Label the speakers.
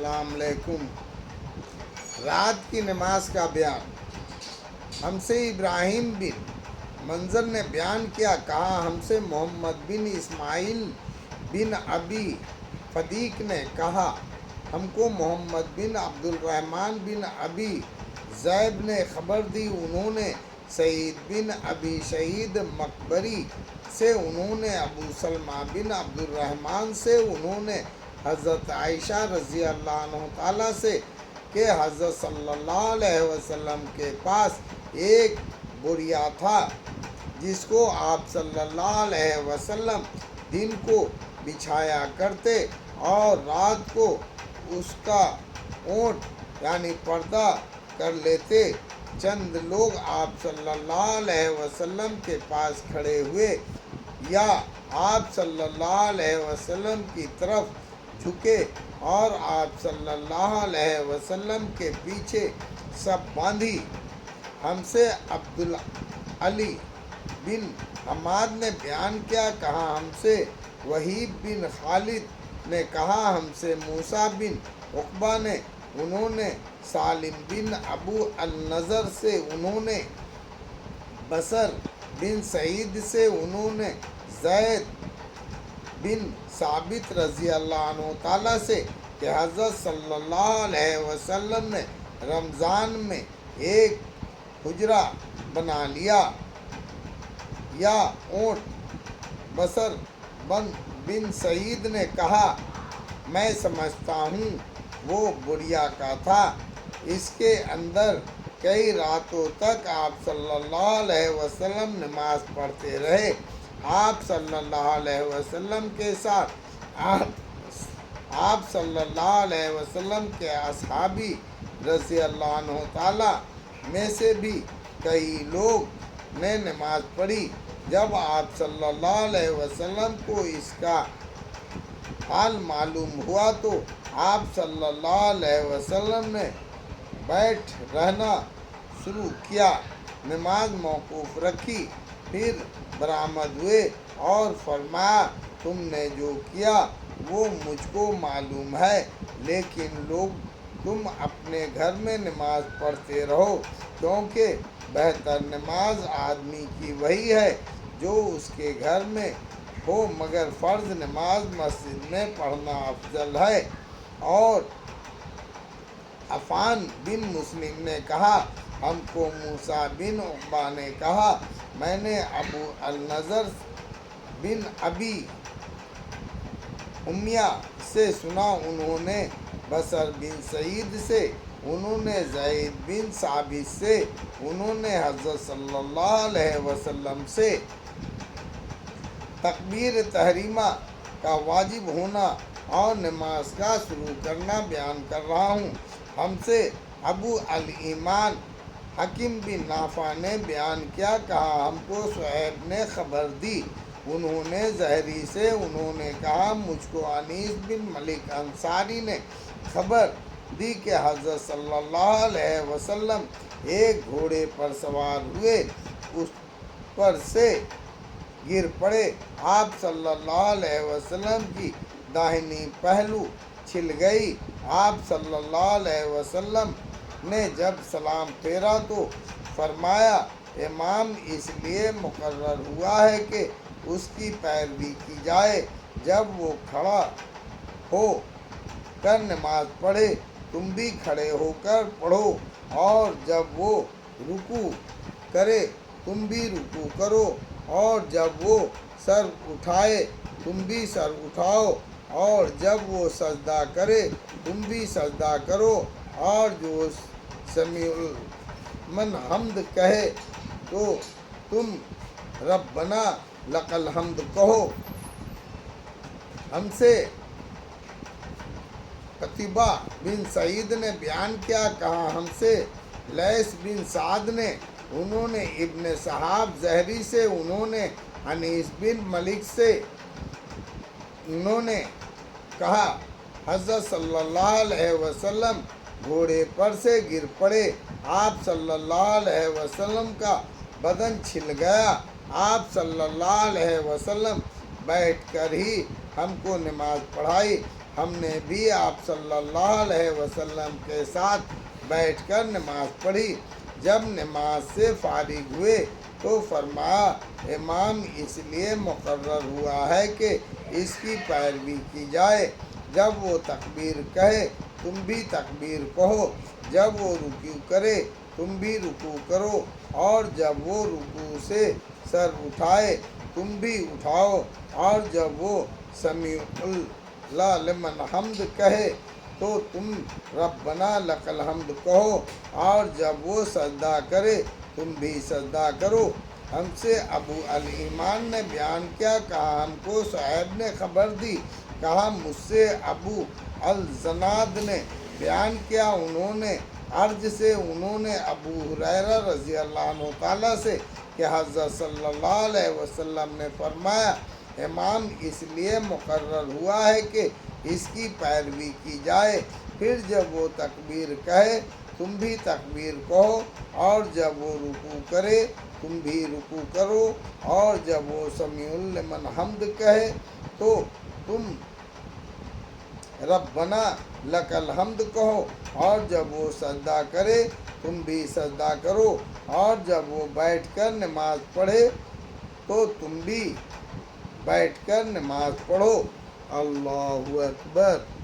Speaker 1: अस्सलाम वालेकुम। रात की नमाज का बयान। हमसे इब्राहिम बिन मंजर ने बयान किया, कहा हमसे मोहम्मद बिन इस्माइल बिन अबी फदीक ने कहा हमको मोहम्मद बिन अब्दुल रहमान बिन अबी ज़ैब ने खबर दी। उन्होंने सईद बिन अबी शहीद मकबरी से, उन्होंने अबू सलमा बिन अब्दुल रहमान से, उन्होंने हज़रत आयशा रज़ी अल्लाह अन्हा ताला से कि हज़रत सल्लल्लाहु अलैहि वसल्लम के पास एक बुरिया था जिसको आप सल्लल्लाहु अलैहि वसल्लम दिन को बिछाया करते और रात को उसका ओंठ यानी पर्दा कर लेते। चंद लोग आप सल्लल्लाहु अलैहि वसल्लम के पास खड़े हुए या आप सल्लल्लाहु अलैहि वसल्लम की तरफ झुके और आप सल्लल्लाहु अलैहि वसल्लम के पीछे सब बांधी। हमसे अब्दुल अली बिन हमाद ने बयान किया, कहा हमसे वहीब बिन खालिद ने कहा हमसे मूसा बिन उक़बा ने, उन्होंने सालिम बिन अबू अल-नज़र से, उन्होंने बसर बिन सईद से, उन्होंने ज़ैद बिन साबित रज़ी अल्लाह अन्हु ताला से कि हज़रत सल्लल्लाहु अलैहि वसल्लम ने रमज़ान में एक हुजरा बना लिया या ऊँट। बसर बिन सईद ने कहा मैं समझता हूँ वो बुरिया का था। इसके अंदर कई रातों तक आप सल्लल्लाहु अलैहि वसल्लम नमाज पढ़ते रहे। आप सल्लल्लाहु अलैहि वसल्लम के साथ आप सल्लल्लाहु अलैहि वसल्लम के असहाबी रज़ी अल्लाह अन्हु ताला में से भी कई लोग ने नमाज पढ़ी। जब आप सल्लल्लाहु अलैहि वसल्लम को इसका हाल मालूम हुआ तो आप सल्लल्लाहु अलैहि वसल्लम ने बैठ रहना शुरू किया, नमाज मौकूफ़ रखी, फिर बरामद हुए और फरमाया तुमने जो किया वो मुझको मालूम है, लेकिन लोग तुम अपने घर में नमाज पढ़ते रहो, क्योंकि बेहतर नमाज आदमी की वही है जो उसके घर में हो, मगर फ़र्ज़ नमाज मस्जिद में पढ़ना अफजल है। और अफ़ान बिन मुस्लिम ने कहा हमको मूसा बिन उक़बा ने कहा मैंने अबू अल-नज़र बिन अबी उम्मिया से सुना, उन्होंने बसर बिन सईद से, उन्होंने ज़ैद बिन साबित से, उन्होंने हज़रत सल्लल्लाहु अलैहि वसल्लम से तकबीर तहरीमा का वाजिब होना और नमाज का शुरू करना बयान कर रहा हूँ। हमसे अबू अल-ईमान हकीम बिन नाफा ने बयान किया, कहा हमको शुएब ने खबर दी, उन्होंने ज़हरी से, उन्होंने कहा मुझको अनीस बिन मलिक अंसारी ने खबर दी कि हज़रत सल्लल्लाहु अलैहि वसल्लम एक घोड़े पर सवार हुए, उस पर से गिर पड़े। आप सल्लल्लाहु अलैहि वसल्लम की दाहिनी पहलू छिल गई। आप सल्लल्लाहु अलैहि वसल्लम ने जब सलाम फेरा तो फरमाया इमाम इसलिए मुकर्रर हुआ है कि उसकी पैरवी की जाए। जब वो खड़ा हो कर नमाज पढ़े तुम भी खड़े होकर पढ़ो, और जब वो रुकू करे तुम भी रुकू करो, और जब वो सर उठाए तुम भी सर उठाओ, और जब वो सजदा करे तुम भी सजदा करो, और जो समीउल मन हम्द कहे तो तुम रब्बना लकल हम्द कहो। हमसे कतीबा बिन सईद ने बयान किया, कहा हमसे लैस बिन साद ने, उन्होंने इब्न सहाब ज़हरी से, उन्होंने अनीस बिन मलिक से, उन्होंने कहा हज़रत सल्लल्लाहु अलैहि वसल्लम घोड़े पर से गिर पड़े, आप सल्लल्लाहु अलैहि वसल्लम का बदन छिल गया। आप सल्लल्लाहु अलैहि वसल्लम बैठकर ही हमको नमाज पढ़ाई। ہم نے بھی آپ صلی اللہ علیہ وسلم کے ساتھ بیٹھ کر نماز پڑھی۔ جب نماز سے فارغ ہوئے تو فرمایا امام اس لیے مقرر ہوا ہے کہ اس کی پیروی کی جائے، جب وہ تکبیر کہے تم بھی تکبیر کہو، جب وہ رکوع کرے تم بھی رکوع کرو، اور جب وہ رکوع سے سر اٹھائے تم بھی اٹھاؤ، اور جب وہ سمیع اللہ لمن حمد کہے تو تم ربنا لک الحمد کہو، اور جب وہ سجدہ کرے تم بھی سجدہ کرو۔ ہم سے ابو الایمان نے بیان کیا، کہا ہم کو صہیب نے خبر دی، کہا مجھ سے ابو الزناد نے بیان کیا، انہوں نے عرض سے انہوں نے ابو ہریرہ رضی اللہ عنہ تعالیٰ سے کہ حضرت صلی اللہ علیہ وسلم نے فرمایا امام اس لیے مقرر ہوا ہے کہ اس کی پیروی کی جائے، پھر جب وہ تکبیر کہے تم بھی تکبیر کہو، اور جب وہ رکوع کرے تم بھی رکوع کرو، اور جب وہ سمیع لمن حمد کہے تو تم ربنا لک الحمد کہو، اور جب وہ سجدہ کرے تم بھی سجدہ کرو، اور جب وہ بیٹھ کر نماز پڑھے تو تم بھی بیٹھ کر نماز پڑھو۔ اللہ اکبر۔